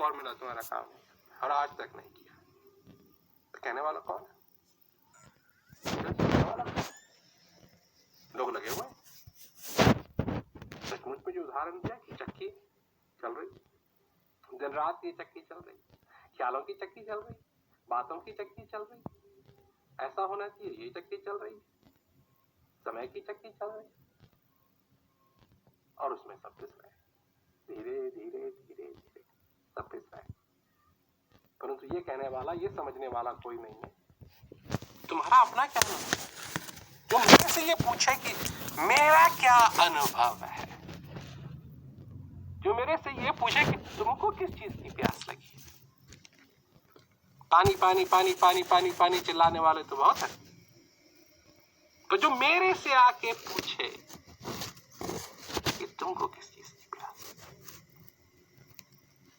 और मिला तुम्हारा काम नहीं और आज तक नहीं किया। तो कहने वाला कौन है? लोग लगे हुए सचमुच में जो उदाहरण दिया कि चक्की चल रही, दिन रात की चक्की चल रही, ख्यालों की चक्की चल रही, बातों की चक्की चल रही, ऐसा होना चाहिए ये चक्की चल रही, समय की चक्की चल रही, और उसमें सब पिस रहे, धीरे धीरे धीरे धीरे सब पिस रहे। परंतु ये कहने वाला, ये समझने वाला कोई नहीं है। तुम्हारा अपना क्या अनुभव है? जो मेरे से ये पूछे कि मेरा क्या अनुभव है, जो मेरे से ये पूछे कि तुमको किस चीज की प्यास लगी। पानी पानी पानी पानी पानी पानी चिल्लाने वाले तो बहुत है, तो जो मेरे से आके पूछे कि तुमको किस चीज की प्यास है,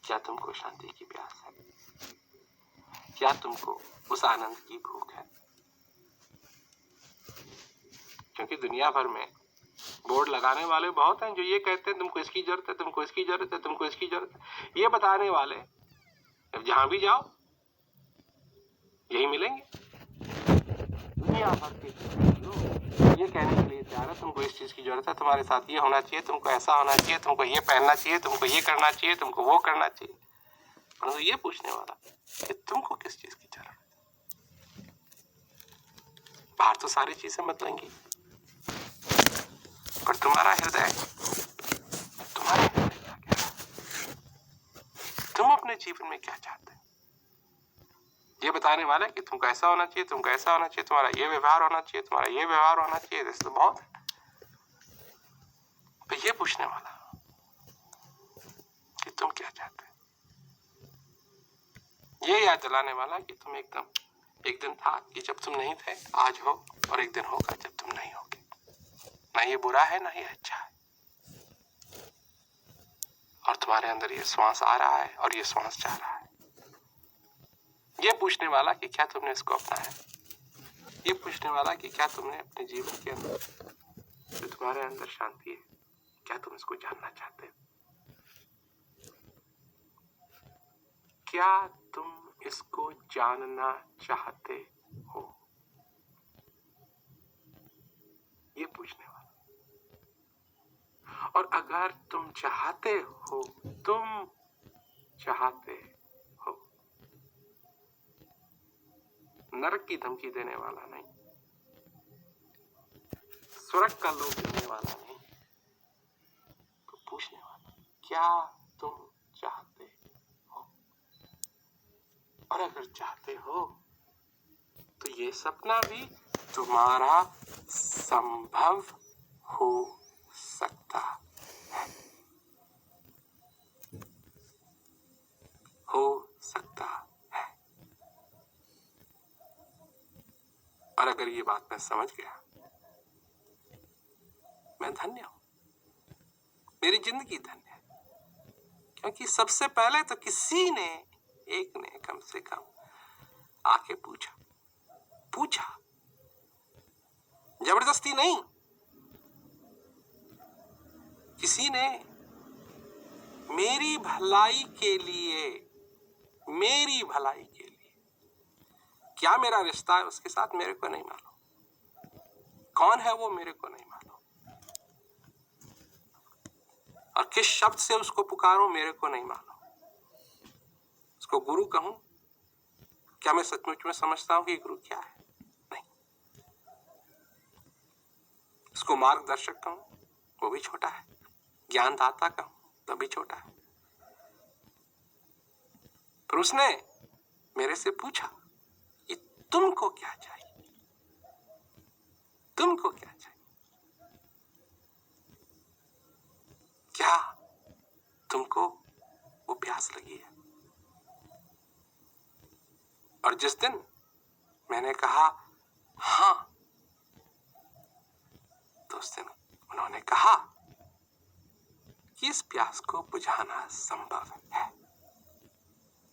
क्या तुमको शांति की प्यास है, क्या तुमको उस आनंद की भूख है? क्योंकि दुनिया भर में बोर्ड लगाने वाले बहुत हैं जो ये कहते हैं तुमको इसकी जरूरत है, तुमको इसकी जरूरत है, तुमको इसकी जरूरत है। ये बताने वाले अब जहां भी जाओ यही मिलेंगे। दुनिया भर के लोग ये कहने के लिए तैयार है तुमको इस चीज की जरूरत है, तुम्हारे साथ ये होना चाहिए, तुमको ऐसा होना चाहिए, तुमको ये पहनना चाहिए, तुमको ये करना चाहिए, तुमको वो करना चाहिए। परंतु ये पूछने वाला कि तुमको किस चीज की जरूरत है। बाहर तो सारी चीजें बदलेंगी, पर तुम्हारा हृदय क्या है? तुम अपने जीवन में क्या चाहते हो? ये बताने वाला है कि तुमको ऐसा होना चाहिए, तुमको ऐसा होना चाहिए, तुम्हारा ये व्यवहार होना चाहिए, तुम्हारा ये व्यवहार होना चाहिए, जैसे तो बहुत है। तो ये पूछने वाला कि तुम क्या चाहते हो, ये याद दिलाने वाला कि तुम एक दिन था कि जब तुम नहीं थे, आज हो, और एक दिन होगा जब तुम नहीं होगे। ना ये बुरा है ना ये अच्छा है, और तुम्हारे अंदर ये श्वास आ रहा है और ये श्वास जा रहा है। ये पूछने वाला कि क्या तुमने इसको अपनाया, ये पूछने वाला कि क्या तुमने अपने जीवन के अंदर जो तुम्हारे अंदर शांति है, क्या तुम इसको जानना चाहते हो? क्या तुम इसको जानना चाहते हो? ये पूछने वाला। और अगर तुम चाहते हो, तुम चाहते हो, नरक की धमकी देने वाला नहीं, स्वर्ग का लोभ देने वाला नहीं, तो पूछने वाला क्या तुम चाहते हो? और अगर चाहते हो तो ये सपना भी तुम्हारा संभव हो सकता है, हो सकता है। और अगर ये बात मैं समझ गया, मैं धन्य हूं, मेरी जिंदगी धन्य है। क्योंकि सबसे पहले तो किसी ने, एक ने कम से कम आके पूछा, जबरदस्ती नहीं, किसी ने मेरी भलाई के लिए, क्या मेरा रिश्ता है उसके साथ मेरे को नहीं मालूम, कौन है वो मेरे को नहीं मालूम, और किस शब्द से उसको पुकारूं मेरे को नहीं मालूम। उसको गुरु कहूं, क्या मैं सचमुच में समझता हूं कि गुरु क्या है? नहीं। उसको मार्गदर्शक कहूं, वो भी छोटा है। ज्ञानदाता कहूं, तो भी छोटा है। पर उसने मेरे से पूछा कि तुमको क्या चाहिए, तुमको क्या चाहिए, क्या तुमको वो प्यास लगी है? और जिस दिन मैंने कहा हाँ, तो उस दिन उन्होंने कहा कि इस प्यास को बुझाना संभव है।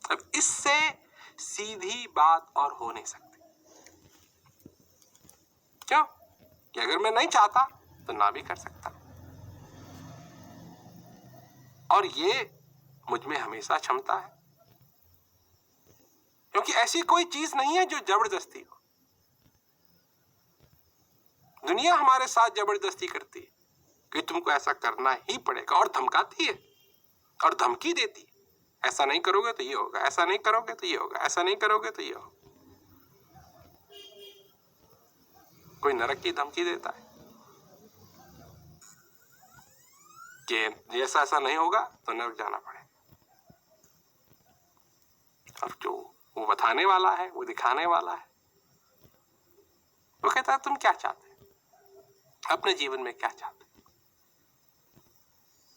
अब इससे सीधी बात और हो नहीं सकती। क्यों? कि अगर मैं नहीं चाहता तो ना भी कर सकता, और ये मुझ में हमेशा क्षमता है क्योंकि ऐसी कोई चीज नहीं है जो जबरदस्ती हो। दुनिया हमारे साथ जबरदस्ती करती है कि तुमको ऐसा करना ही पड़ेगा, और धमकाती है और धमकी देती है, ऐसा नहीं करोगे तो ये होगा, ऐसा नहीं करोगे तो ये होगा, ऐसा नहीं करोगे तो ये होगा। कोई नरक की धमकी देता है कि ऐसा ऐसा नहीं होगा तो नरक जाना पड़ेगा। और जो वो बताने वाला है, वो दिखाने वाला है, वो कहता है तुम क्या चाहते हैं, अपने जीवन में क्या चाहते हैं।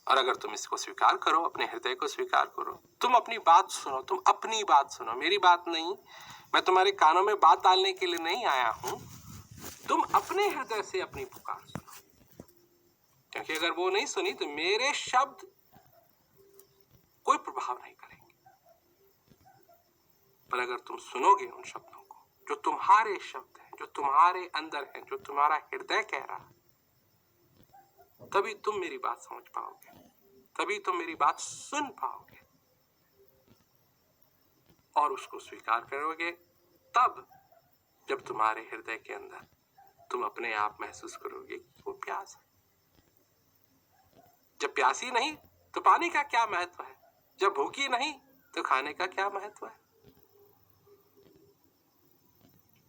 और अगर तुम इसको स्वीकार करो, अपने हृदय को स्वीकार करो, तुम अपनी बात सुनो, तुम अपनी बात सुनो, मेरी बात नहीं, मैं तुम्हारे कानों में बात डालने के लिए नहीं आया हूं। तुम अपने हृदय से अपनी पुकार सुनो, क्योंकि अगर वो नहीं सुनी तो मेरे शब्द कोई प्रभाव नहीं करेंगे। पर अगर तुम सुनोगे उन शब्दों को, जो तुम्हारे शब्द हैं, जो तुम्हारे अंदर हैं, जो तुम्हारा हृदय कह रहा है, तभी तुम मेरी बात समझ पाओगे, तभी तुम मेरी बात सुन पाओगे और उसको स्वीकार करोगे। तब जब तुम्हारे हृदय के अंदर तुम अपने आप महसूस करोगे कि वो प्यास है। जब प्यासी नहीं तो पानी का क्या महत्व है, जब भूखी नहीं तो खाने का क्या महत्व है।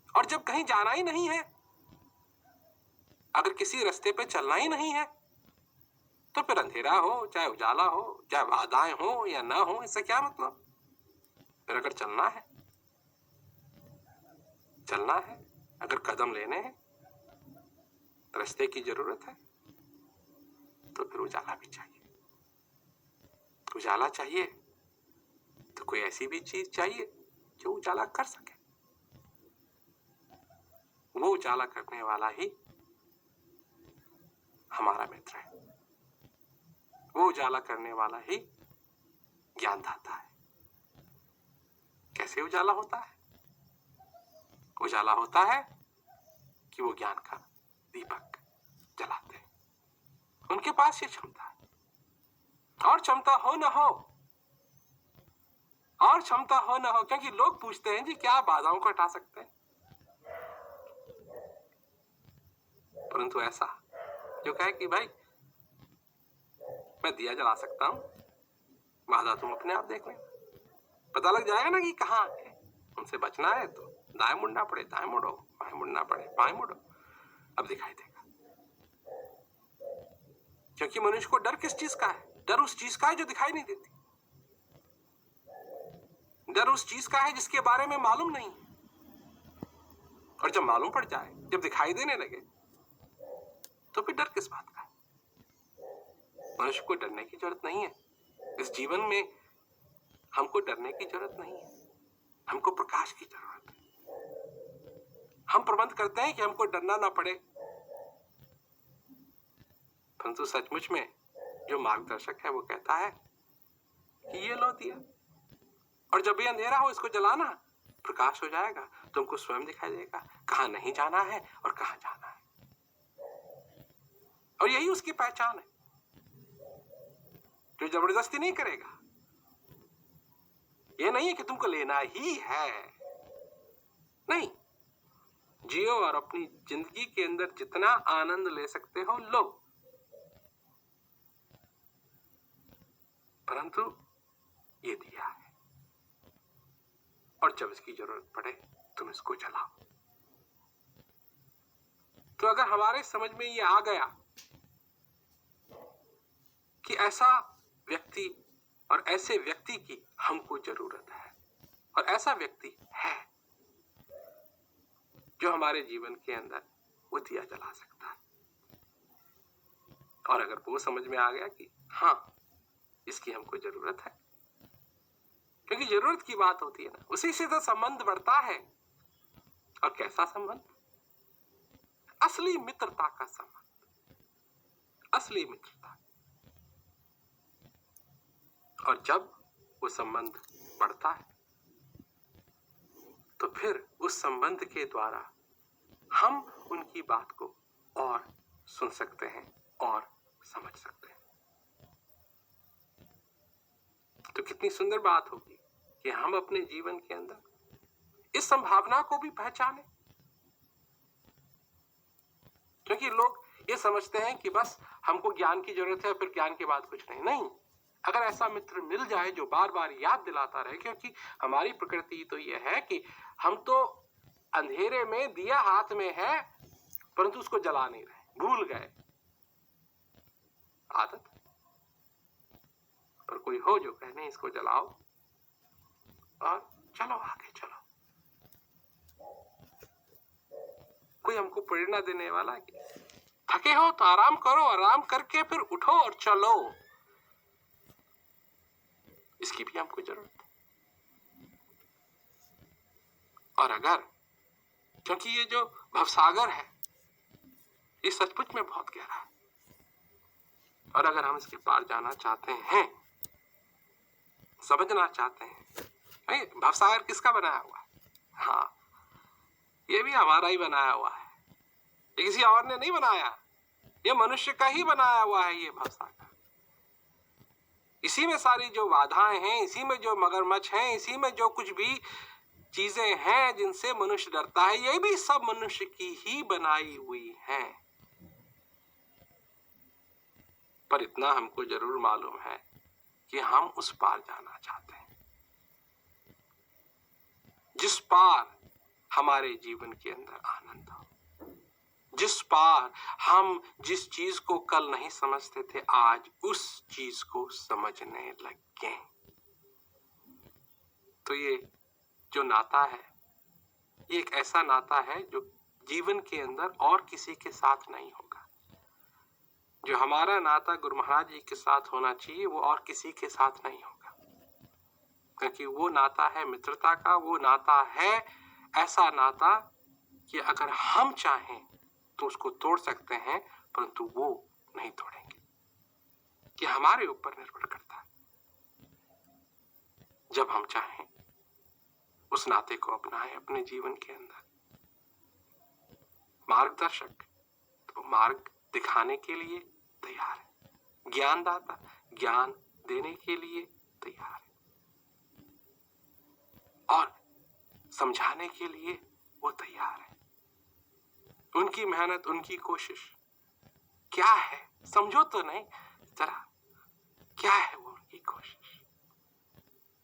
और जब कहीं जाना ही नहीं है, अगर किसी रास्ते पे चलना ही नहीं है, तो फिर अंधेरा हो चाहे उजाला हो, चाहे बाधाएं हो या ना हो, इससे क्या मतलब। फिर अगर चलना है, अगर कदम लेने हैं, रास्ते की जरूरत है, तो फिर उजाला भी चाहिए। उजाला चाहिए तो कोई ऐसी भी चीज चाहिए जो उजाला कर सके। वो उजाला करने वाला ही हमारा मित्र है, वो उजाला करने वाला ही ज्ञानदाता है। कैसे उजाला होता है? उजाला होता है कि वो ज्ञान का दीपक जलाते हैं, उनके पास ये क्षमता है। और क्षमता हो ना हो, और क्षमता हो ना हो, क्योंकि लोग पूछते हैं जी क्या आप बाधाओं को हटा सकते हैं, परंतु ऐसा जो कहे कि भाई मैं दिया जला सकता हूं, बाधा तुम अपने आप देख लेना, पता लग जाएगा ना कि कहां है। उनसे बचना है तो दाएं मुड़ना पड़े दाएं मुड़ो, बाएं मुड़ना पड़े बाएं मुड़ो, अब दिखाई देगा। क्योंकि मनुष्य को डर किस चीज का है? डर उस चीज का है जो दिखाई नहीं देती, डर उस चीज का है जिसके बारे में मालूम नहीं। और जब मालूम पड़ जाए, जब दिखाई देने लगे, तो फिर डर किस बात का है? मनुष्य को डरने की जरूरत नहीं है। इस जीवन में हमको डरने की जरूरत नहीं है, हमको प्रकाश की जरूरत है। हम प्रबंध करते हैं कि हमको डरना ना पड़े, परंतु सचमुच में जो मार्गदर्शक है वो कहता है कि ये लो दिया, और जब भी अंधेरा हो इसको जलाना, प्रकाश हो जाएगा, तुमको स्वयं दिखाई देगा कहां नहीं जाना है और कहां जाना है। और यही उसकी पहचान है, जो जबरदस्ती नहीं करेगा। ये नहीं है कि तुमको लेना ही है, नहीं, जियो और अपनी जिंदगी के अंदर जितना आनंद ले सकते हो लो, परंतु ये दिया है, और जब इसकी जरूरत पड़े तुम इसको जलाओ। तो अगर हमारे समझ में ये आ गया कि ऐसा व्यक्ति और ऐसे व्यक्ति की हमको जरूरत है, और ऐसा व्यक्ति है जो हमारे जीवन के अंदर वो दिया जला सकता है, और अगर वो समझ में आ गया कि हाँ इसकी हमको जरूरत है, क्योंकि जरूरत की बात होती है ना, उसी से तो संबंध बढ़ता है। और कैसा संबंध? असली मित्रता का संबंध, असली मित्रता। और जब वो संबंध बढ़ता है तो फिर उस संबंध के द्वारा हम उनकी बात को और सुन सकते हैं और समझ सकते हैं। तो कितनी सुंदर बात होगी कि हम अपने जीवन के अंदर इस संभावना को भी पहचाने, क्योंकि लोग ये समझते हैं कि बस हमको ज्ञान की जरूरत है, फिर ज्ञान के बाद कुछ नहीं। अगर ऐसा मित्र मिल जाए जो बार बार याद दिलाता रहे, क्योंकि हमारी प्रकृति तो यह है कि हम तो अंधेरे में दिया हाथ में है परंतु उसको जला नहीं रहे, भूल गए, आदत। पर कोई हो जो कहने इसको जलाओ और चलो आगे चलो, कोई हमको प्रेरणा देने वाला कि थके हो तो आराम करो, आराम करके फिर उठो और चलो, इसकी भी हमको जरूरत है। और अगर, क्योंकि ये जो भवसागर है ये सचमुच में बहुत गहरा है, और अगर हम इसके पार जाना चाहते हैं, समझना चाहते हैं, भवसागर किसका बनाया हुआ है? हाँ, ये भी हमारा ही बनाया हुआ है, ये किसी और ने नहीं बनाया, ये मनुष्य का ही बनाया हुआ है ये भवसागर। इसी में सारी जो बाधाएं हैं, इसी में जो मगरमच्छ हैं, इसी में जो कुछ भी चीजें हैं जिनसे मनुष्य डरता है, ये भी सब मनुष्य की ही बनाई हुई हैं। पर इतना हमको जरूर मालूम है कि हम उस पार जाना चाहते हैं जिस पार हमारे जीवन के अंदर आनंद हो, जिस पार हम जिस चीज को कल नहीं समझते थे आज उस चीज को समझने लगे। तो ये जो नाता है ये एक ऐसा नाता है जो जीवन के अंदर और किसी के साथ नहीं होगा। जो हमारा नाता गुरु महाराज जी के साथ होना चाहिए वो और किसी के साथ नहीं होगा, क्योंकि वो नाता है मित्रता का, वो नाता है ऐसा नाता कि अगर हम चाहें तो उसको तोड़ सकते हैं, परंतु वो नहीं तोड़ेंगे, कि हमारे ऊपर निर्भर करता है। जब हम चाहें उस नाते को अपनाएं अपने जीवन के अंदर। मार्गदर्शक तो मार्ग दिखाने के लिए तैयार है, ज्ञानदाता ज्ञान देने के लिए तैयार है, और समझाने के लिए वो तैयार है। उनकी मेहनत, उनकी कोशिश क्या है समझो तो नहीं, जरा क्या है वो उनकी कोशिश।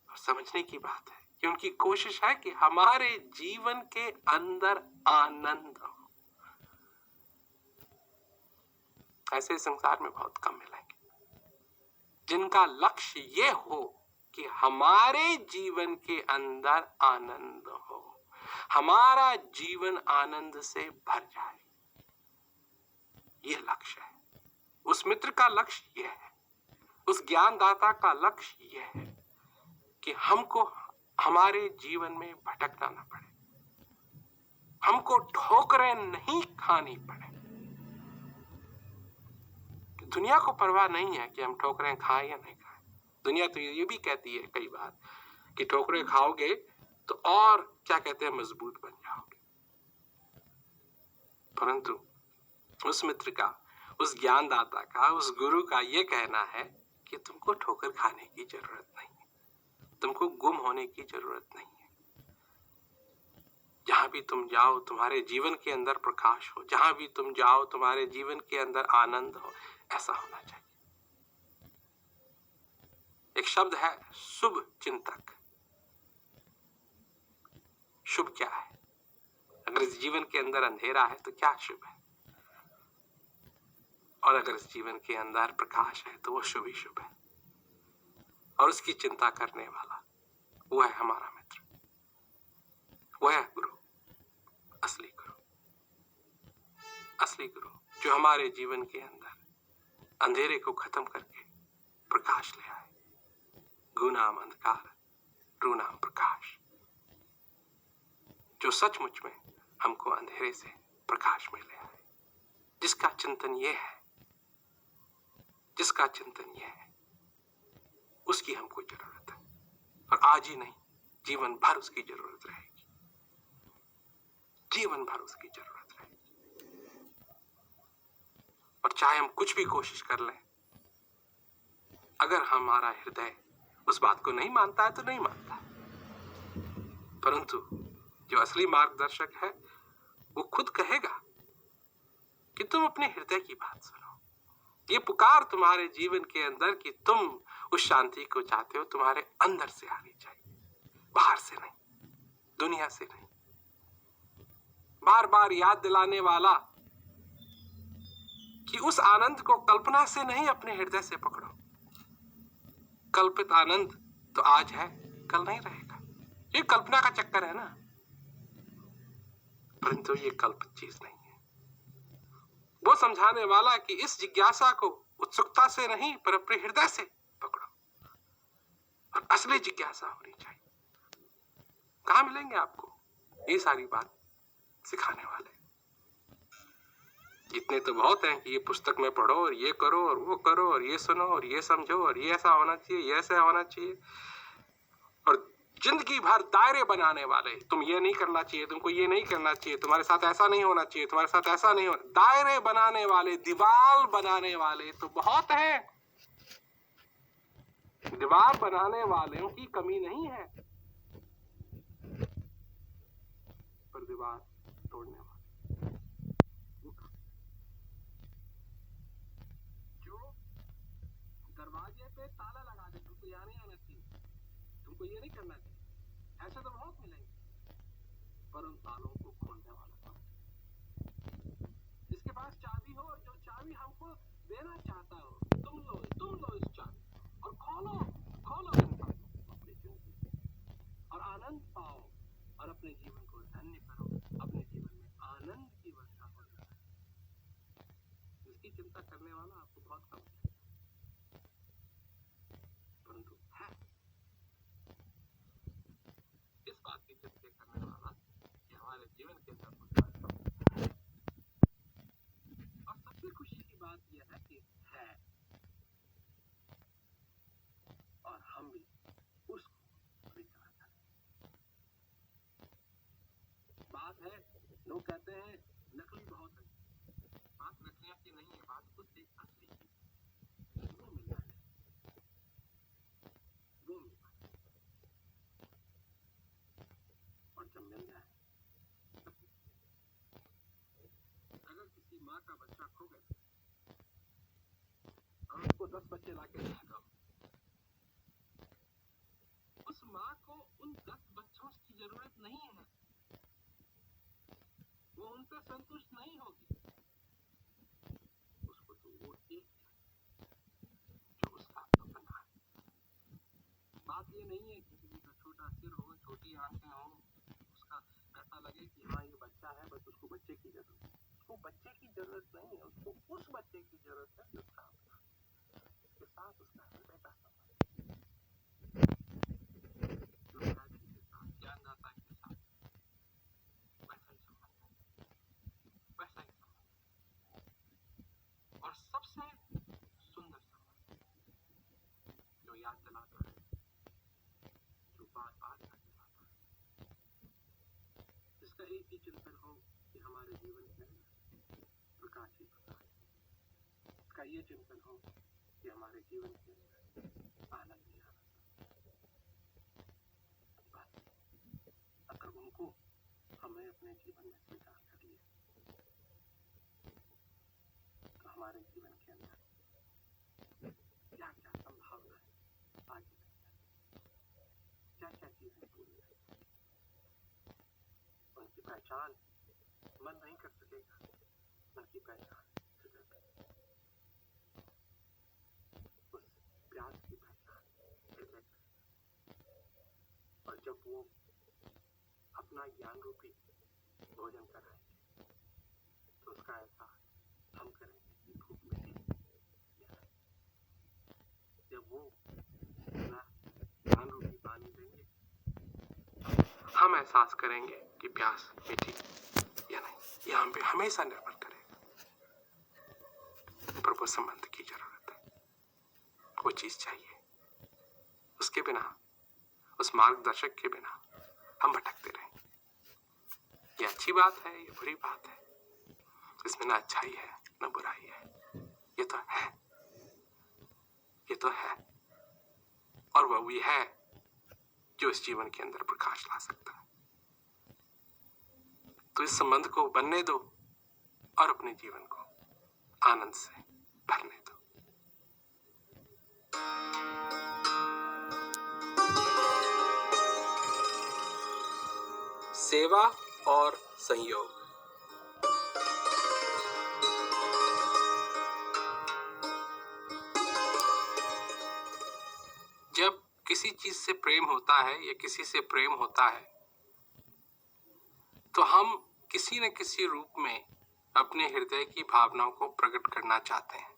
और समझने की बात है कि उनकी कोशिश है कि हमारे जीवन के अंदर आनंद हो। ऐसे संसार में बहुत कम मिलेंगे जिनका लक्ष्य ये हो कि हमारे जीवन के अंदर आनंद हो, हमारा जीवन आनंद से भर जाए। ये लक्ष्य है, उस मित्र का लक्ष्य ये है, उस ज्ञानदाता का लक्ष्य ये है कि हमको हमारे जीवन में भटकना न पड़े, हमको ठोकरें नहीं खानी पड़े। दुनिया को परवाह नहीं है कि हम ठोकरें खाएं या नहीं खाएं। दुनिया तो ये भी कहती है कई बार कि ठोकरें खाओगे तो और क्या कहते हैं मजबूत बन जाओगे, परंतु उस मित्र का, उस ज्ञानदाता का, उस गुरु का ये कहना है कि तुमको ठोकर खाने की जरूरत नहीं है, तुमको गुम होने की जरूरत नहीं है। जहां भी तुम जाओ तुम्हारे जीवन के अंदर प्रकाश हो, जहां भी तुम जाओ तुम्हारे जीवन के अंदर आनंद हो, ऐसा होना चाहिए। एक शब्द है शुभ चिंतक। शुभ क्या है? अगर इस जीवन के अंदर अंधेरा है तो क्या शुभ है, और अगर इस जीवन के अंदर प्रकाश है तो वो शुभ ही शुभ है। और उसकी चिंता करने वाला वो है हमारा मित्र, वो है गुरु, असली गुरु, असली गुरु जो हमारे जीवन के अंदर अंधेरे को खत्म करके प्रकाश ले आए। गुनाम अंधकार, रूनाम प्रकाश, जो सचमुच में हमको अंधेरे से प्रकाश में ले आए। जिसका चिंतन ये है, जिसका चिंतन ये है, उसकी हमको जरूरत है, और आज ही नहीं जीवन भर उसकी जरूरत रहेगी, जीवन भर उसकी जरूरत रहेगी। और चाहे हम कुछ भी कोशिश कर लें, अगर हमारा हृदय उस बात को नहीं मानता है तो नहीं मानता है, परंतु जो असली मार्गदर्शक है वो खुद कहेगा कि तुम अपने हृदय की बात सुनो। ये पुकार तुम्हारे जीवन के अंदर कि तुम उस शांति को चाहते हो, तुम्हारे अंदर से आनी चाहिए, बाहर से नहीं, दुनिया से नहीं। बार बार याद दिलाने वाला कि उस आनंद को कल्पना से नहीं, अपने हृदय से पकड़ो। कल्पित आनंद तो आज है, कल नहीं रहेगा। ये कल्पना का चक्कर है ना, परंतु ये कल्पित चीज नहीं है। वो समझाने वाला कि इस जिज्ञासा को उत्सुकता से नहीं पर अपने हृदय से पकड़ो, और असली जिज्ञासा होनी चाहिए। कहां मिलेंगे आपको ये सारी बात सिखाने वाले? इतने तो बहुत हैं कि ये पुस्तक में पढ़ो और ये करो और वो करो और ये सुनो और ये समझो और ये ऐसा होना चाहिए, ये ऐसा होना चाहिए, और जिंदगी भर दायरे बनाने वाले। तुम ये नहीं करना चाहिए, तुमको ये नहीं करना चाहिए, तुम्हारे साथ ऐसा नहीं होना चाहिए, तुम्हारे साथ ऐसा नहीं हो। दायरे बनाने वाले, दीवार बनाने वाले तो बहुत हैं। दीवार बनाने वालों की कमी नहीं है, पर दीवार तोड़ने वाले जो दरवाजे पे ताला लगा दे, तुमको यहाँ नहीं आना चाहिए, तुमको ये नहीं करना चाहिए, ऐसे तो बहुत मिलेंगे, पर उन तालों को खोलने वाला कौन? जिसके पास चाबी हो और जो चाबी हमको देना चाहता हो, तुम लो इस चाबी और खोलो इन तालों को अपनी जिंदगी, और आनंद पाओ और अपने जीवन को धन्य करो। अपने जीवन में आनंद की वर्षा हो जाए। इसकी चिंता करने वाला आपको बहुत कम है, परंतु है इस बात की चिंता करने वाला कि हमारे जीवन के अंदर है। और सबसे खुशी की बात यह है कि है, और हम भी उसको पूरी तरह करें। बात है, लोग कहते हैं नकली बहुत है, बात नकलिया की नहीं है, बात कुछ एक असली की, वो मिलना है, वो मिलना है। और जब मिल जाए, अगर किसी माँ का बच्चा खो गया और उसको 10 बच्चे लाके दिया दो, उस माँ को उन 10 बच्चों की जरूरत नहीं है, वो उनसे संतुष्ट नहीं होगी। उसको तो वो एक जो उसका अपना है। बात ये नहीं है कि किसी का छोटा सिर हो, छोटी आंखें हो, उसका ऐसा लगे कि हाँ ये बच्चा है, बस उसको बच्चे की जरूरत है। उसको बच्चे की जरूरत नहीं है, उसको उस बच्चे की जरूरत है जो उसका अपना, उसके साथ उसका हृदय का संबंध, जो दादी के साथ, ज्ञानदाता के साथ वैसा ही संबंध है, वैसा ही संबंध। और सबसे सुंदर संबंध जो याद दिलाता है, जो बार बार याद दिलाता है, जिसका एक ही चिंतन हो कि हमारे जीवन के अंदर प्रकाश ही प्रकाश, इसका ये चिंतन हो कि हमारे जीवन के अंदर आनंद ही आनंद। अगर उनको हमें अपने जीवन में स्वीकार कर लिया तो हमारे जीवन के अंदर क्या क्या संभावना है आगे, क्या क्या चीजें पूरी है, उनकी पहचान मन नहीं कर सकेगा, उनकी पहचान उस प्यास की पहचान हृदय कर। और जब वो अपना ज्ञान रूपी भोजन कराएंगे तो उसका एहसास हम करेंगे कि भूख मिटी। जब वो अपना ज्ञान रूपी पानी देंगे हम एहसास करेंगे कि प्यास मिटी या नहीं। ये हम पे हमेशा निर्भर करेगा, पर वो संबंध की जरूरत है, वो चीज चाहिए। उसके बिना, उस मार्गदर्शक के बिना हम भटकते रहेंगे। ये अच्छी बात है, ये बुरी बात है, इसमें ना अच्छाई है ना बुराई है, ये तो है, ये तो है, और वह भी है जो इस जीवन के अंदर प्रकाश ला सकता है। तो इस संबंध को बनने दो और अपने जीवन को आनंद से भरने दो। सेवा और संयोग। जब किसी चीज से प्रेम होता है या किसी से प्रेम होता है तो हम किसी न किसी रूप में अपने हृदय की भावनाओं को प्रकट करना चाहते हैं।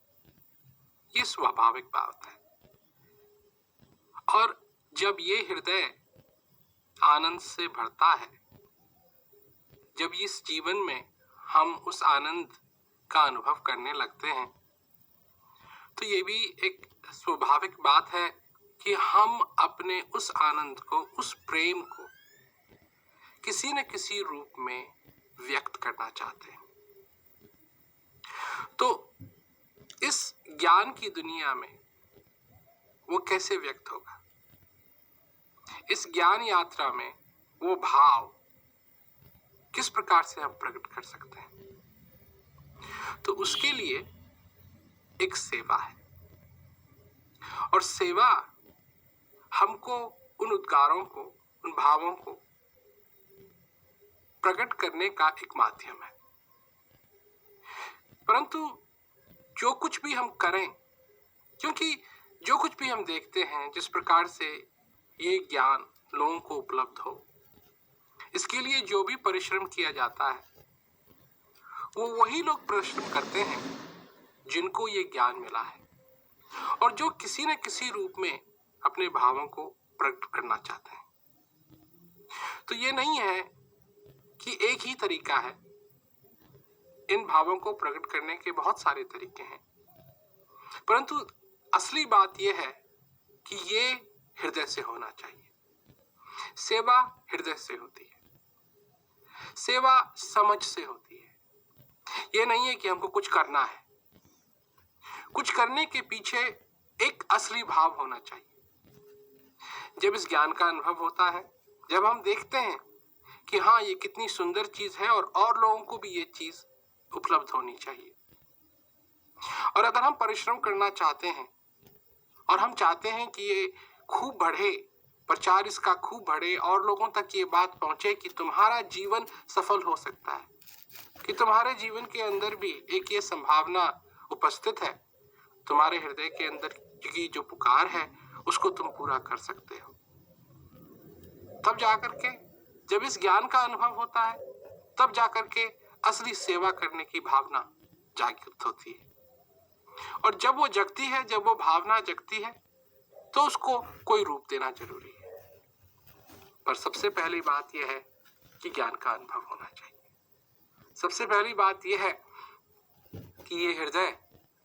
ये स्वाभाविक बात है। और जब ये हृदय आनंद से भरता है, जब इस जीवन में हम उस आनंद का अनुभव करने लगते हैं, तो ये भी एक स्वाभाविक बात है कि हम अपने उस आनंद को, उस प्रेम को किसी न किसी रूप में व्यक्त करना चाहते हैं। तो इस ज्ञान की दुनिया में वो कैसे व्यक्त होगा? इस ज्ञान यात्रा में वो भाव किस प्रकार से हम प्रकट कर सकते हैं? तो उसके लिए एक सेवा है, और सेवा हमको उन उद्गारों को, उन भावों को प्रकट करने का एक माध्यम है। परंतु जो कुछ भी हम करें, क्योंकि जो कुछ भी हम देखते हैं, जिस प्रकार से ये ज्ञान लोगों को उपलब्ध हो, इसके लिए जो भी परिश्रम किया जाता है, वो वही लोग परिश्रम करते हैं जिनको ये ज्ञान मिला है और जो किसी न किसी रूप में अपने भावों को प्रकट करना चाहते हैं। तो ये नहीं है कि एक ही तरीका है। इन भावों को प्रकट करने के बहुत सारे तरीके हैं, परंतु असली बात यह है कि ये हृदय से होना चाहिए। सेवा हृदय से होती है, सेवा समझ से होती है। ये नहीं है कि हमको कुछ करना है। कुछ करने के पीछे एक असली भाव होना चाहिए। जब इस ज्ञान का अनुभव होता है, जब हम देखते हैं कि हाँ, ये कितनी सुंदर चीज है और लोगों को भी ये चीज उपलब्ध होनी चाहिए, और अगर हम परिश्रम करना चाहते हैं और हम चाहते हैं कि ये खूब बढ़े, प्रचार इसका खूब बढ़े और लोगों तक ये बात पहुंचे कि तुम्हारा जीवन सफल हो सकता है, कि तुम्हारे जीवन के अंदर भी एक ये संभावना उपस्थित है, तुम्हारे हृदय के अंदर की जो पुकार है उसको तुम पूरा कर सकते हो, तब जाकर के जब इस ज्ञान का अनुभव होता है, तब जाकर के असली सेवा करने की भावना जागृत होती है। और जब वो जगती है, जब वो भावना जगती है, तो उसको कोई रूप देना जरूरी है। पर सबसे पहली बात यह है कि ज्ञान का अनुभव होना चाहिए। सबसे पहली बात यह है कि ये हृदय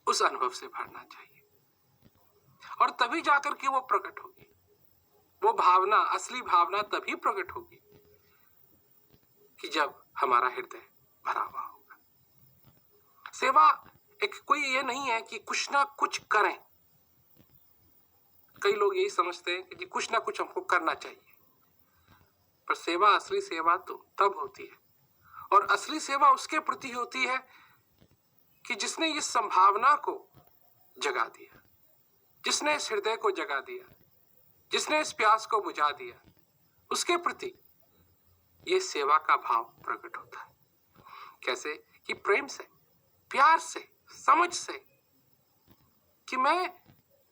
उस अनुभव से भरना चाहिए, और तभी जाकर के वो प्रकट होगी। वो भावना, असली भावना तभी प्रकट होगी कि जब हमारा हृदय भरा हुआ होगा। सेवा एक कोई ये नहीं है कि कुछ ना कुछ करें। कई लोग यही समझते हैं कि कुछ ना कुछ हमको करना चाहिए, पर सेवा, असली सेवा तो तब होती है, और असली सेवा उसके प्रति होती है कि जिसने इस संभावना को जगा दिया, जिसने इस हृदय को जगा दिया, जिसने इस प्यास को बुझा दिया, उसके प्रति ये सेवा का भाव प्रकट होता है। कैसे? कि प्रेम से, प्यार से, समझ से, कि मैं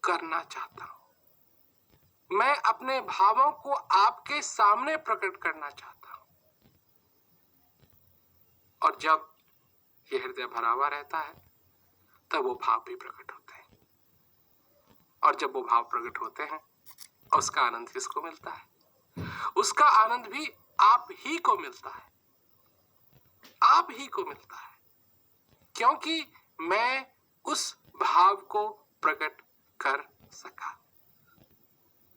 करना चाहता हूं, मैं अपने भावों को आपके सामने प्रकट करना चाहता हूं। और जब ये हृदय भरा हुआ रहता है, तब वो भाव भी प्रकट होते हैं, और जब वो भाव प्रकट होते हैं, उसका आनंद किसको मिलता है? उसका आनंद भी आप ही को मिलता है, आप ही को मिलता है, क्योंकि मैं उस भाव को प्रकट कर सका।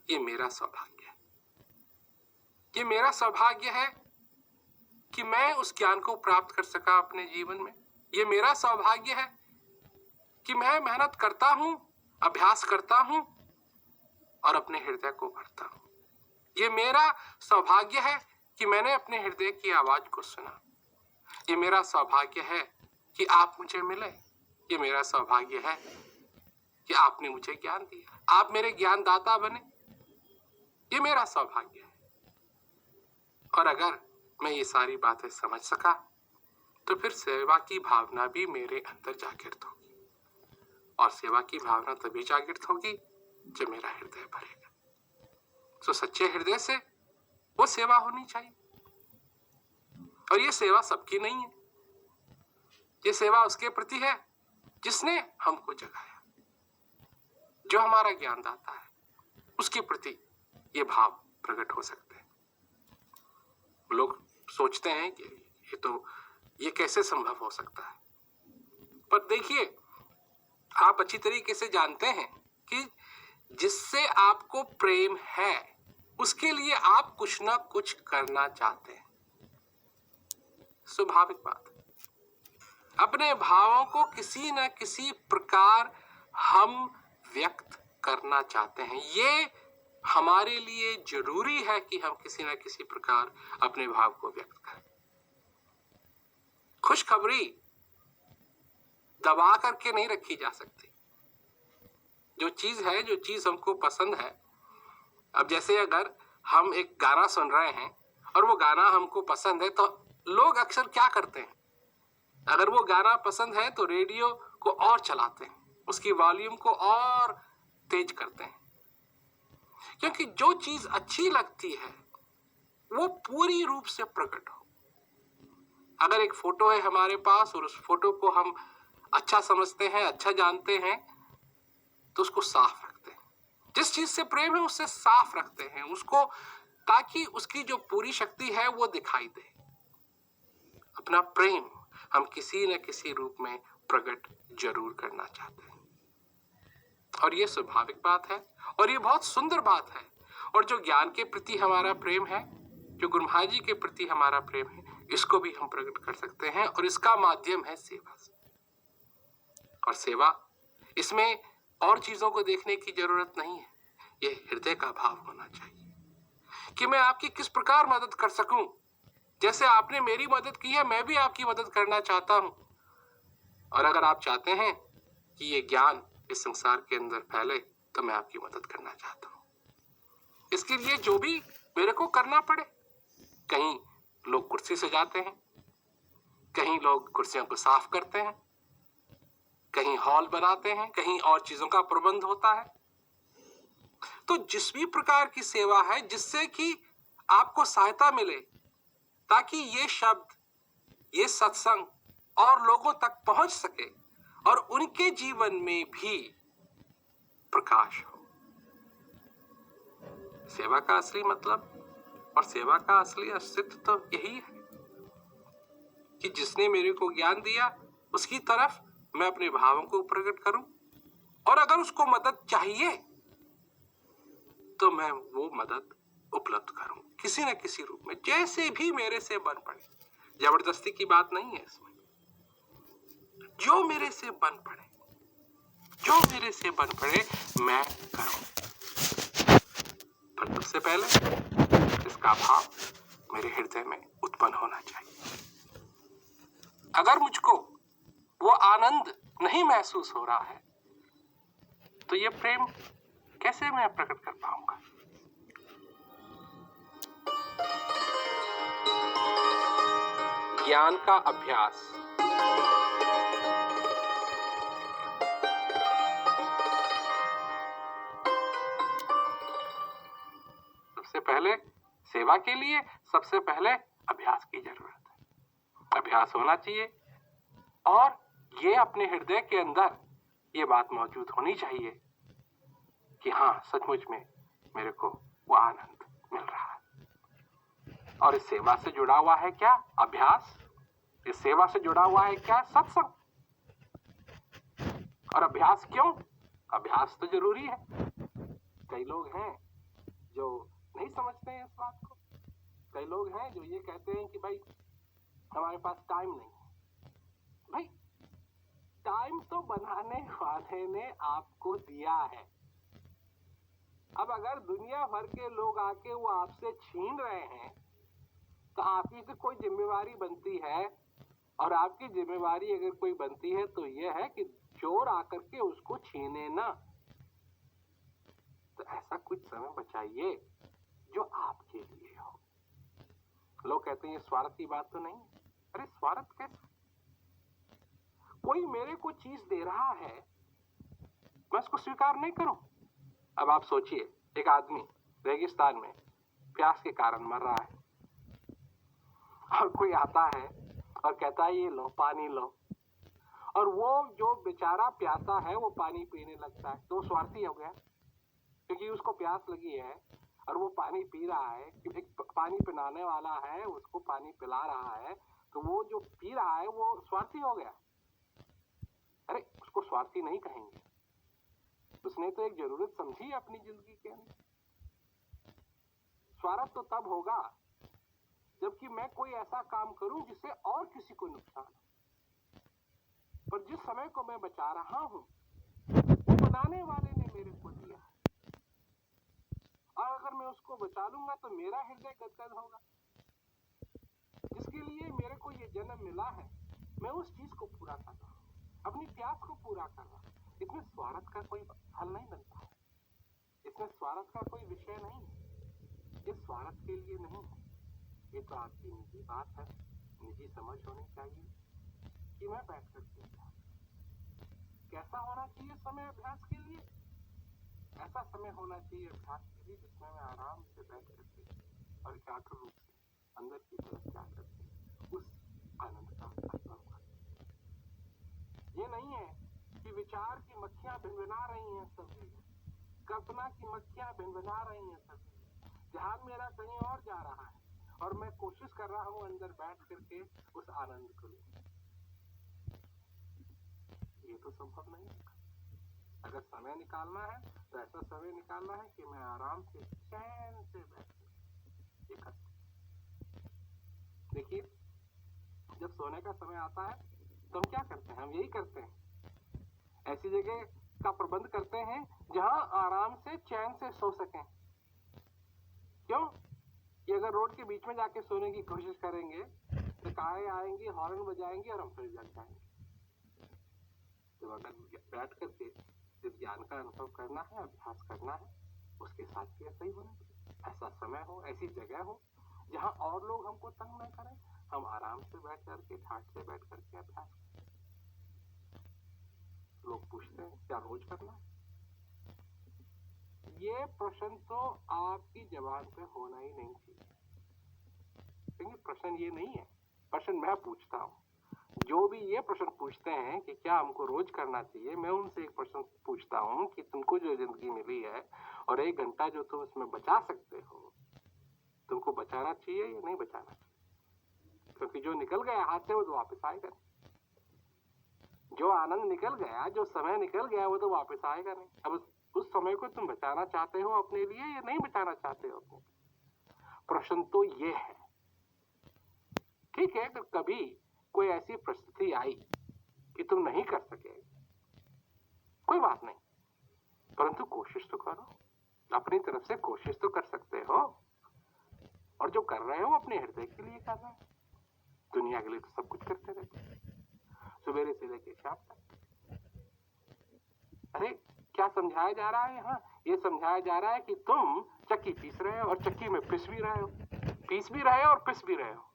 ये मेरा सौभाग्य है, ये मेरा सौभाग्य है कि मैं उस ज्ञान को प्राप्त कर सका अपने जीवन में। ये मेरा सौभाग्य है कि मैं मेहनत करता हूं, अभ्यास करता हूं और अपने हृदय को भरता हूं। ये मेरा सौभाग्य है कि मैंने अपने हृदय की आवाज को सुना। ये मेरा सौभाग्य है कि आप मुझे मिले, ये मेरा सौभाग्य है कि आपने मुझे ज्ञान दिया, आप मेरे ज्ञानदाता बने, ये मेरा सौभाग्य है। और अगर मैं ये सारी बातें समझ सका तो फिर सेवा की भावना भी मेरे अंदर जागृत होगी, और सेवा की भावना तभी जागृत होगी जब मेरा हृदय भरेगा। तो सच्चे हृदय से वो सेवा होनी चाहिए। और ये सेवा सबकी नहीं है, ये सेवा उसके प्रति है जिसने हमको जगाया, जो हमारा ज्ञानदाता है, उसके प्रति ये भाव प्रकट हो सकते हैं। लोग सोचते हैं कि ये कैसे संभव हो सकता है, पर देखिए, आप अच्छी तरीके से जानते हैं कि जिससे आपको प्रेम है उसके लिए आप कुछ ना कुछ करना चाहते हैं। स्वाभाविक बात, अपने भावों को किसी न किसी प्रकार हम व्यक्त करना चाहते हैं। ये हमारे लिए जरूरी है कि हम किसी न किसी प्रकार अपने भाव को व्यक्त करें। खुशखबरी दबा करके नहीं रखी जा सकती। जो चीज है, जो चीज हमको पसंद है, अब जैसे अगर हम एक गाना सुन रहे हैं और वो गाना हमको पसंद है, तो लोग अक्सर क्या करते हैं, अगर वो गाना पसंद है तो रेडियो को और चलाते हैं, उसकी वॉल्यूम को और तेज करते हैं, क्योंकि जो चीज अच्छी लगती है वो पूरी रूप से प्रकट हो। अगर एक फोटो है हमारे पास और उस फोटो को हम अच्छा समझते हैं, अच्छा जानते हैं, तो उसको साफ रखते हैं। जिस चीज से प्रेम है उससे साफ रखते हैं उसको, ताकि उसकी जो पूरी शक्ति है वो दिखाई दे। अपना प्रेम हम किसी न किसी रूप में प्रकट जरूर करना चाहते हैं, और ये स्वाभाविक बात है और ये बहुत सुंदर बात है। और जो ज्ञान के प्रति हमारा प्रेम है, जो गुरु महाराज जी के प्रति हमारा प्रेम है, इसको भी हम प्रकट कर सकते हैं, और इसका माध्यम है सेवा से। और सेवा, इसमें और चीजों को देखने की जरूरत नहीं है, ये हृदय का भाव होना चाहिए कि मैं आपकी किस प्रकार मदद कर सकूं। जैसे आपने मेरी मदद की है, मैं भी आपकी मदद करना चाहता हूं। और अगर आप चाहते हैं कि ये ज्ञान इस संसार के अंदर फैले, तो मैं आपकी मदद करना चाहता हूं। इसके लिए जो भी मेरे को करना पड़े, कहीं लोग कुर्सी सजाते हैं, कहीं लोग कुर्सियों को साफ करते हैं, कहीं हॉल बनाते हैं, कहीं और चीजों का प्रबंध होता है। तो जिस भी प्रकार की सेवा है जिससे कि आपको सहायता मिले, ताकि ये शब्द, ये सत्संग और लोगों तक पहुंच सके और उनके जीवन में भी प्रकाश हो। सेवा का असली मतलब और सेवा का असली अस्तित्व तो यही है कि जिसने मेरे को ज्ञान दिया उसकी तरफ मैं अपने भावों को प्रकट करूं, और अगर उसको मदद चाहिए तो मैं वो मदद उपलब्ध करूं किसी न किसी रूप में, जैसे भी मेरे से बन पड़े। जबरदस्ती की बात नहीं है इसमें, जो मेरे से बन पड़े, जो मेरे से बन पड़े मैं करूं। पर सबसे पहले इसका भाव मेरे हृदय में उत्पन्न होना चाहिए। अगर मुझको वो आनंद नहीं महसूस हो रहा है तो ये प्रेम कैसे मैं प्रकट कर पाऊंगा। ज्ञान का अभ्यास। सबसे पहले सेवा के लिए सबसे पहले अभ्यास की जरूरत है। अभ्यास होना चाहिए और ये अपने हृदय के अंदर ये बात मौजूद होनी चाहिए कि हाँ, सचमुच में मेरे को वो आनंद मिल रहा है। और इस सेवा से जुड़ा हुआ है क्या? अभ्यास। इस सेवा से जुड़ा हुआ है क्या? सत्संग। और अभ्यास क्यों? अभ्यास तो जरूरी है। कई लोग हैं जो नहीं समझते हैं इस बात को। कई लोग हैं जो ये कहते हैं कि भाई हमारे पास टाइम नहीं है। भाई टाइम तो बनाने वाले ने आपको दिया है। अब अगर दुनिया भर के लोग आके वो आपसे छीन रहे हैं तो आपकी तो कोई जिम्मेवारी बनती है और आपकी जिम्मेवारी अगर कोई बनती है तो यह है कि चोर आकर के उसको छीने ना। तो ऐसा कुछ समय बचाइए जो आपके लिए हो। लोग कहते हैं ये स्वार्थ की बात तो नहीं। अरे स्वार्थ कैसे? कोई मेरे को चीज दे रहा है, मैं उसको स्वीकार नहीं करूं। अब आप सोचिए, एक आदमी रेगिस्तान में प्यास के कारण मर रहा है और कोई आता है और कहता है ये लो पानी लो, और वो जो बेचारा प्यासा है वो पानी पीने लगता है, तो स्वार्थी हो गया क्योंकि उसको प्यास लगी है और वो पानी पी रहा है। एक पानी पिलाने वाला है उसको पानी पिला रहा है, तो वो जो पी रहा है वो स्वार्थी हो गया। अरे उसको स्वार्थी नहीं कहेंगे, उसने तो एक जरूरत समझी है अपनी जिंदगी के अंदर। स्वार्थ तो तब होगा जबकि मैं कोई ऐसा काम करूं जिससे और किसी को नुकसान हो, पर जिस समय को मैं बचा रहा हूं वो बनाने वाले ने मेरे को दिया, और अगर मैं उसको बचा लूंगा तो मेरा हृदय गदगद होगा। जिसके लिए मेरे को ये जन्म मिला है मैं उस चीज को पूरा कर रहा हूं, अपनी प्यास को पूरा कर रहा हूं। इसमें स्वार्थ का कोई हल नहीं बनता है, इसमें स्वार्थ का कोई विषय नहीं है, ये स्वार्थ के लिए नहीं है। ये तो आपकी निजी बात है, निजी समझ होनी चाहिए कि मैं बैठ करके कैसा होना चाहिए समय अभ्यास के लिए। ऐसा समय होना चाहिए अभ्यास के लिए जिसमें मैं आराम से बैठ करके और एकाग्र रूप से अंदर की तरफ जा करके उस आनंद का अनुभव करूं। ये नहीं है कि विचार की मक्खियां भिनभिना रही हैं सभी, कल्पना की मक्खियां भिनभिना रही हैं सभी, ध्यान मेरा कहीं और जा रहा है और मैं कोशिश कर रहा हूं अंदर बैठ करके उस आनंद को लूं। ये तो संभव नहीं है। अगर समय निकालना है तो ऐसा समय निकालना है कि मैं आराम से चैन से बैठ ये कर। देखिए, जब सोने का समय आता है तो हम क्या करते हैं? हम यही करते हैं, ऐसी जगह का प्रबंध करते हैं जहां आराम से चैन से सो सकें। क्यों? कि अगर रोड के बीच में जाके सोने की कोशिश करेंगे तो कारें आएंगी, हॉर्न बजाएंगी और हम फिर जग जाएंगे। तो अगर बैठ करके जिस ज्ञान का अनुभव करना है, अभ्यास करना है, उसके साथ भी ऐसा ही होना चाहिए। ऐसा समय हो, ऐसी जगह हो जहां और लोग हमको तंग न करें, हम आराम से बैठ करके, ठाट से बैठ करके अभ्यास करें। लोग पूछते हैं क्या रोज करना है? ये प्रश्न तो आपकी जबान पे होना ही नहीं चाहिए, क्योंकि प्रश्न ये नहीं है। प्रश्न मैं पूछता हूँ, जो भी ये प्रश्न पूछते हैं कि क्या हमको रोज करना चाहिए, मैं उनसे एक प्रश्न पूछता हूँ कि तुमको जो जिंदगी मिली है और 1 घंटा जो तुम उसमें बचा सकते हो, तुमको बचाना चाहिए या नहीं बचाना चाहिए? क्योंकि जो निकल गया हाथ से वो तो वापस आएगा नहीं। जो आनंद निकल गया, जो समय निकल गया, वो तो वापस आएगा नहीं। अब उस समय को तुम बचाना चाहते हो अपने लिए या नहीं बचाना चाहते हो अपने? प्रश्न तो ये है। ठीक है, तो कभी कोई ऐसी परिस्थिति आई कि तुम नहीं कर सके, कोई बात नहीं, परंतु कोशिश तो करो। अपनी तरफ से कोशिश तो कर सकते हो, और जो कर रहे हो अपने हृदय के लिए कर रहे हो। दुनिया के लिए तो सब कुछ करते रहते, सुबह से लेकर शाम तक। अरे क्या समझाया जा रहा है यहाँ? ये समझाया जा रहा है कि तुम चक्की पीस रहे हो और चक्की में पिस भी रहे हो, पीस भी रहे हो और पिस भी रहे हो।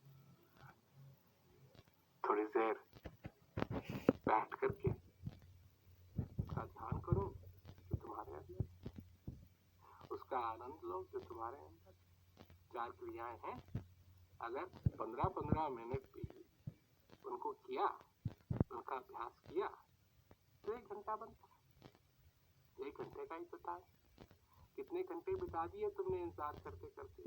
थोड़ी देर बैठ करके उसका ध्यान करो जो तुम्हारे अंदर, उसका आनंद लो जो तुम्हारे अंदर। 4 क्रियाएं हैं, अगर 15-15 मिनट भी उनको किया, उनका अभ्यास किया, तो 1 घंटा बनता है। 1 घंटे का ही पता है कितने घंटे बिता दिए तुमने इंतजार करते करते।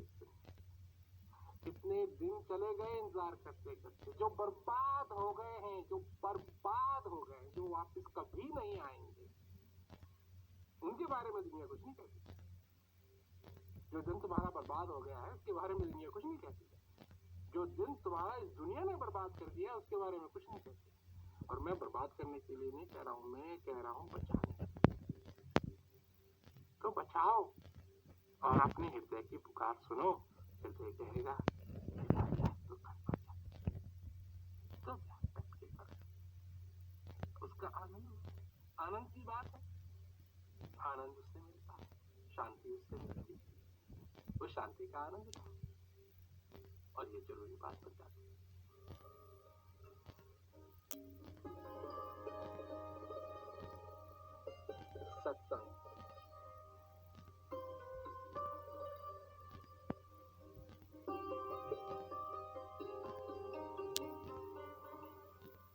कितने दिन चले गए इंतजार करते करते, जो बर्बाद हो गए हैं, जो बर्बाद हो गए, जो वापस कभी नहीं आएंगे, उनके बारे में दुनिया कुछ नहीं कहती। जो दिन तुम्हारा बर्बाद हो गया है उसके बारे में दुनिया कुछ नहीं कहती। जो दिन तुम्हारा इस दुनिया ने बर्बाद कर दिया उसके बारे में कुछ नहीं कहती। और मैं बर्बाद करने के लिए नहीं कह रहा हूं, मैं कह रहा हूं बचाने। तो बचाओ और अपने हृदय की पुकार सुनो। हृदय कहेगा तो शांति का आनंद था। और ये जरूरी बात बन जाती है। सत्संग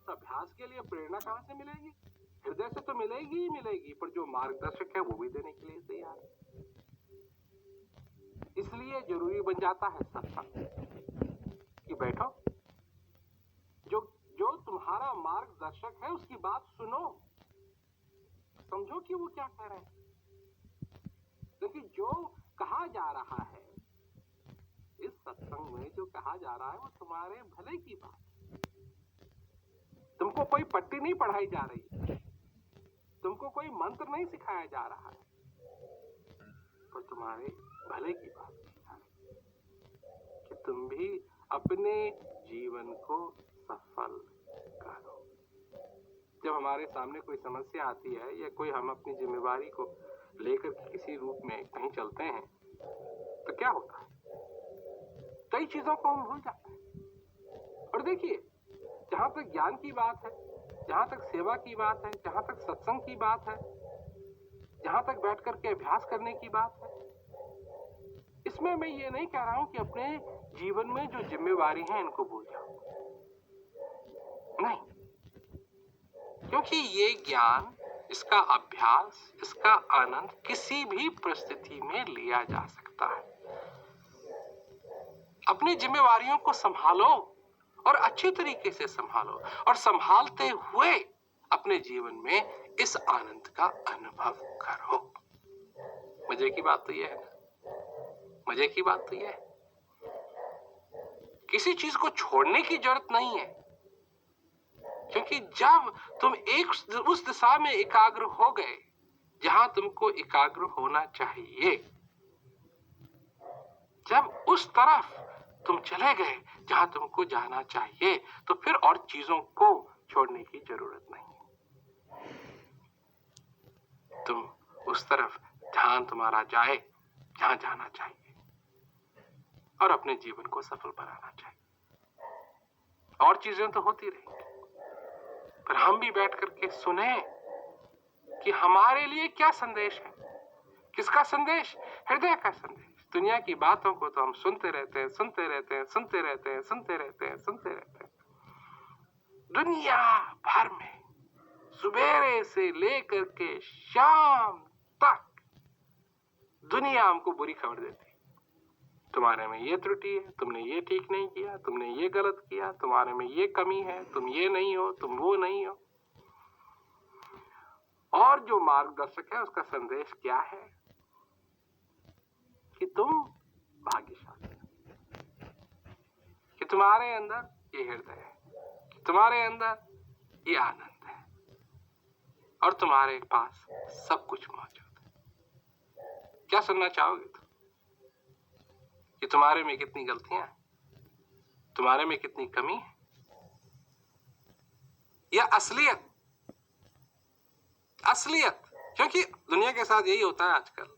अभ्यास के लिए प्रेरणा कहां से मिलेगी? हृदय से तो मिलेगी ही मिलेगी, पर जो मार्गदर्शक है वो भी देने के लिए तैयार है। इसलिए जरूरी बन जाता है सत्संग कि बैठो, जो जो तुम्हारा मार्गदर्शक है उसकी बात सुनो, समझो कि वो क्या कह रहे हैं। क्योंकि जो कहा जा रहा है इस सत्संग में, जो कहा जा रहा है वो तुम्हारे भले की बात है। तुमको कोई पट्टी नहीं पढ़ाई जा रही, तुमको कोई मंत्र नहीं सिखाया जा रहा है, पर तुम्हारे भले की बात है कि तुम भी अपने जीवन को सफल करो। जब हमारे सामने कोई समस्या आती है या कोई हम अपनी जिम्मेवारी को लेकर किसी रूप में कहीं चलते हैं तो क्या होता है? कई चीजों को हम भूल जाते हैं। और देखिए, जहां तक ज्ञान की बात है, जहां तक सेवा की बात है, जहां तक सत्संग की बात है, जहां तक बैठ करके अभ्यास करने की बात है, इसमें मैं ये नहीं कह रहा हूं कि अपने जीवन में जो जिम्मेवारी है इनको भूल जाओ, नहीं। क्योंकि ये ज्ञान, इसका अभ्यास, इसका आनंद किसी भी परिस्थिति में लिया जा सकता है। अपनी जिम्मेवारियों को संभालो और अच्छी तरीके से संभालो, और संभालते हुए अपने जीवन में इस आनंद का अनुभव करो। मजे की बात तो यह है, मजे की बात तो यह है, किसी चीज को छोड़ने की जरूरत नहीं है। क्योंकि जब तुम उस दिशा में एकाग्र हो गए जहां तुमको एकाग्र होना चाहिए, जब उस तरफ तुम चले गए जहां तुमको जाना चाहिए, तो फिर और चीजों को छोड़ने की जरूरत नहीं है। तुम उस तरफ ध्यान तुम्हारा जाए जहां जाना चाहिए और अपने जीवन को सफल बनाना चाहिए। और चीजें तो होती रहेंगी, पर हम भी बैठ करके सुने कि हमारे लिए क्या संदेश है। किसका संदेश? हृदय का संदेश। दुनिया की बातों को तो हम सुनते रहते हैं, सुनते रहते हैं, सुनते रहते हैं, सुनते रहते हैं, सुनते रहते हैं। दुनिया भर में सुबेरे से लेकर के शाम तक दुनिया हमको बुरी खबर देती है। तुम्हारे में ये त्रुटि है, तुमने ये ठीक नहीं किया, तुमने ये गलत किया, तुम्हारे में ये कमी है, तुम ये नहीं हो, तुम वो नहीं हो। और जो मार्गदर्शक है उसका संदेश क्या है? कि तुम भाग्यशाली हो, कि तुम्हारे अंदर ये हृदय है, कि तुम्हारे अंदर ये आनंद है, और तुम्हारे पास सब कुछ मौजूद है। क्या सुनना चाहोगे तुम? कि तुम्हारे में कितनी गलतियां हैं, तुम्हारे में कितनी कमी है, या असलियत? असलियत, क्योंकि दुनिया के साथ यही होता है आजकल।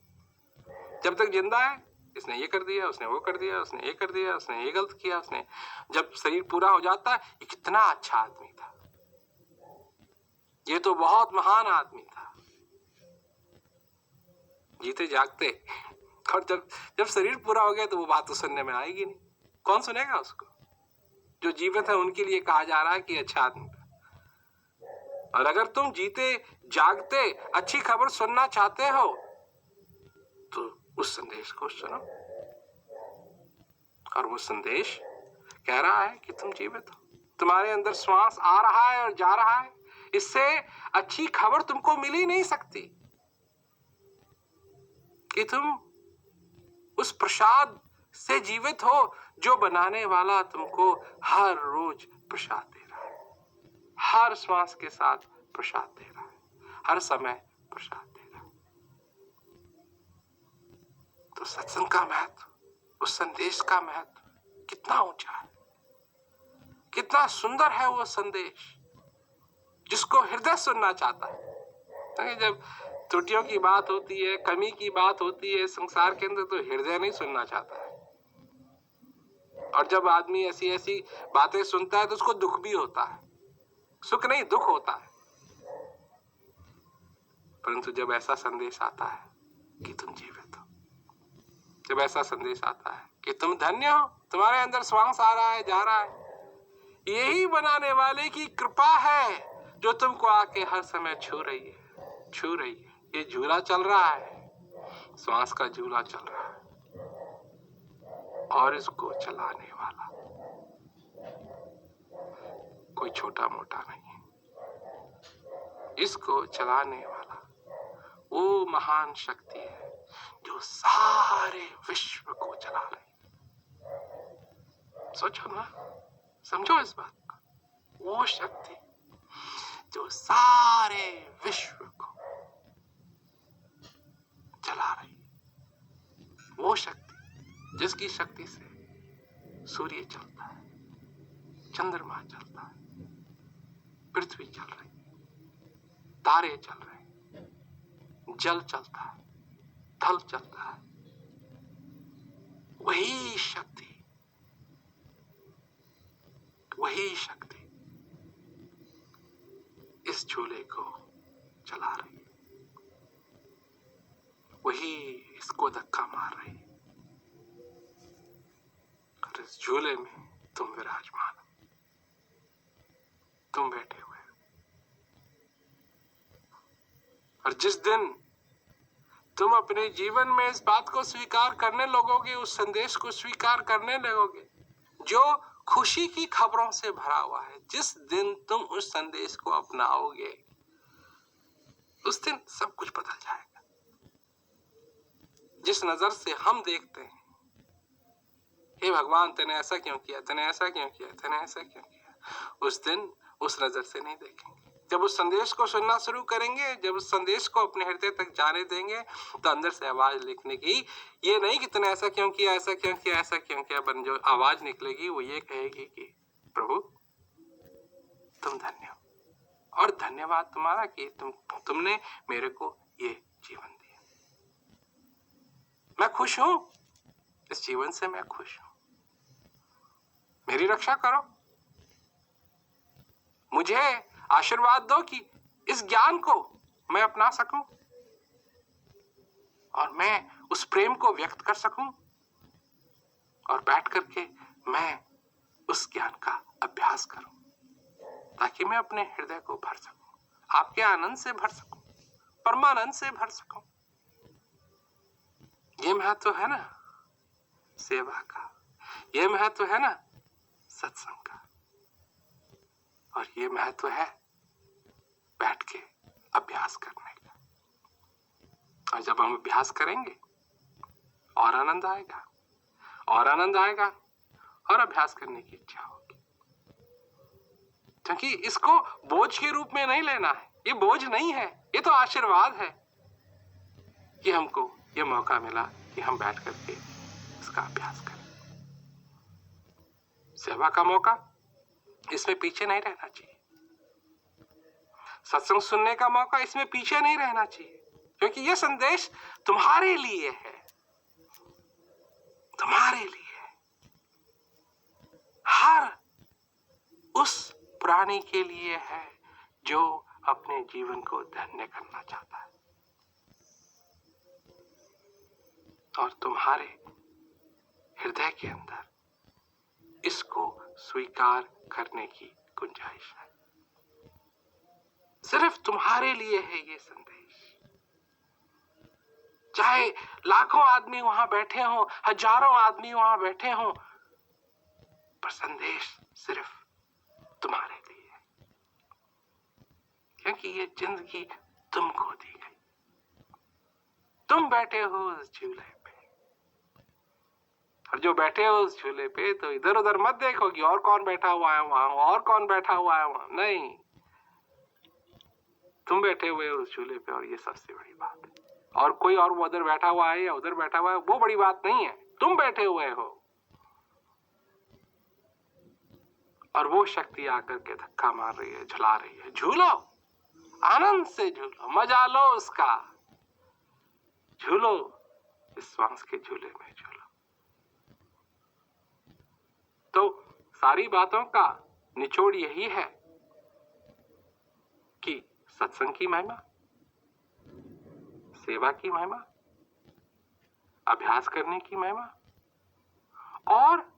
जब तक जिंदा है इसने ये कर दिया, उसने वो कर दिया, उसने ये कर दिया, उसने ये गलत किया, उसने। जब शरीर पूरा हो जाता है, ये कितना अच्छा आदमी था, ये तो बहुत महान आदमी था, जीते जागते। और जब शरीर पूरा हो गया तो वो बात तो सुनने में आएगी नहीं। कौन सुनेगा उसको? जो जीवित है उनके लिए कहा जा रहा है कि अच्छा आदमी था। और अगर तुम जीते जागते अच्छी खबर सुनना चाहते हो तो उस संदेश को सुनो। और वो संदेश कह रहा है कि तुम जीवित हो, तुम्हारे अंदर श्वास आ रहा है और जा रहा है। इससे अच्छी खबर तुमको मिल ही नहीं सकती कि तुम उस प्रसाद से जीवित हो जो बनाने वाला तुमको हर रोज प्रसाद दे रहा है, हर श्वास के साथ प्रसाद दे रहा है, हर समय प्रसाद दे रहा है। तो सत्संग का महत्व, उस संदेश का महत्व कितना ऊंचा है, कितना सुंदर है वो संदेश जिसको हृदय सुनना चाहता है। जब त्रुटियों की बात होती है, कमी की बात होती है संसार के अंदर, तो हृदय नहीं सुनना चाहता है। और जब आदमी ऐसी ऐसी बातें सुनता है तो उसको दुख भी होता है, सुख नहीं दुख होता है। परंतु जब ऐसा संदेश आता है कि तुम जीवित हो, जब ऐसा संदेश आता है कि तुम धन्य हो, तुम्हारे अंदर श्वास आ रहा है, जा रहा है, यही बनाने वाले की कृपा है जो तुमको आके हर समय छू रही है, छू रही है। ये झूला चल रहा है, श्वास का झूला चल रहा है, और इसको चलाने वाला कोई छोटा मोटा नहीं है। इसको चलाने वाला वो महान शक्ति है जो सारे विश्व को चला रही है। सोचो ना, समझो इस बात को। वो शक्ति जो सारे विश्व को चला रही है, वो शक्ति जिसकी शक्ति से सूर्य चलता है, चंद्रमा चलता है, पृथ्वी चल रही है, तारे चल रहे हैं, जल चलता है, थल चलता है, वही शक्ति इस झूले को चला रही है, वही इसको धक्का मार रही है, और इस झूले में तुम विराजमान हो, तुम बैठे हुए हो। और जिस दिन तुम अपने जीवन में इस बात को स्वीकार करने लगोगे, उस संदेश को स्वीकार करने लगोगे जो खुशी की खबरों से भरा हुआ है, जिस दिन तुम उस संदेश को अपनाओगे, उस दिन सब कुछ बदल जाएगा। जिस नजर से हम देखते हैं, हे भगवान तूने ऐसा क्यों किया, तूने ऐसा क्यों किया, तूने ऐसा क्यों किया, उस दिन उस नजर से नहीं देखेंगे। जब उस संदेश को सुनना शुरू करेंगे, जब उस संदेश को अपने हृदय तक जाने देंगे, तो अंदर से आवाज लिखने की, ये नहीं कि तूने ऐसा क्यों किया, ऐसा क्यों किया, ऐसा क्यों किया, बन जो आवाज निकलेगी वो ये कहेगी कि प्रभु तुम धन्य हो, और धन्यवाद तुम्हारा कि तुमने मेरे को ये जीवन दिया। मैं खुश हूं, इस जीवन से मैं खुश हूं, मेरी रक्षा करो, मुझे आशीर्वाद दो कि इस ज्ञान को मैं अपना सकूं और मैं उस प्रेम को व्यक्त कर सकूं, और बैठ करके मैं उस ज्ञान का अभ्यास करूं, ताकि मैं अपने हृदय को भर सकूं, आपके आनंद से भर सकूं, परमानंद से भर सकूं। ये महत्व है ना सेवा का, ये महत्व है ना सत्संग का, और ये महत्व है बैठ के अभ्यास करने का। और जब हम अभ्यास करेंगे और आनंद आएगा, और आनंद आएगा, और अभ्यास करने की इच्छा होगी। क्योंकि इसको बोझ के रूप में नहीं लेना है, ये बोझ नहीं है, ये तो आशीर्वाद है कि हमको ये मौका मिला कि हम बैठ करके इसका अभ्यास करें। सेवा का मौका, इसमें पीछे नहीं रहना चाहिए। सत्संग सुनने का मौका, इसमें पीछे नहीं रहना चाहिए, क्योंकि यह संदेश तुम्हारे लिए है, तुम्हारे लिए है, हर उस प्राणी के लिए है जो अपने जीवन को धन्य करना चाहता है। और तुम्हारे हृदय के अंदर इसको स्वीकार करने की गुंजाइश है। सिर्फ तुम्हारे लिए है ये संदेश। चाहे लाखों आदमी वहां बैठे हों, हजारों आदमी वहां बैठे हों, पर संदेश सिर्फ तुम्हारे लिए है, क्योंकि ये जिंदगी तुमको दी गई। तुम बैठे हो उस झूले पे, और जो बैठे हो उस झूले पे, तो इधर उधर मत देखो कि और कौन बैठा हुआ है वहां, और कौन बैठा हुआ है वहां, नहीं, तुम बैठे हुए हो उस झूले पे, और ये सबसे बड़ी बात है। और कोई और वो उधर बैठा हुआ है या उधर बैठा हुआ है, वो बड़ी बात नहीं है, तुम बैठे हुए हो। और वो शक्ति आकर के धक्का मार रही है, झुला रही है। झूलो, आनंद से झूलो, मजा लो उसका, झूलो, इस श्वास के झूले में झूलो। सारी बातों का निचोड़ यही है कि सत्संग की महिमा, सेवा की महिमा, अभ्यास करने की महिमा और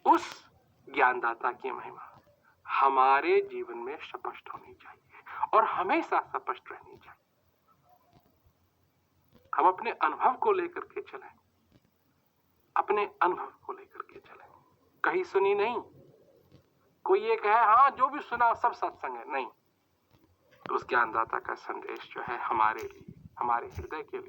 उस ज्ञानदाता की महिमा हमारे जीवन में स्पष्ट होनी चाहिए और हमेशा स्पष्ट रहनी चाहिए। हम अपने अनुभव को लेकर के चलें, अपने अनुभव को लेकर के चलें, कहीं सुनी नहीं। कोई ये कहे हाँ जो भी सुना सब सत्संग है, नहीं। तो उस ज्ञानदाता का संदेश जो है हमारे लिए, हमारे हृदय के लिए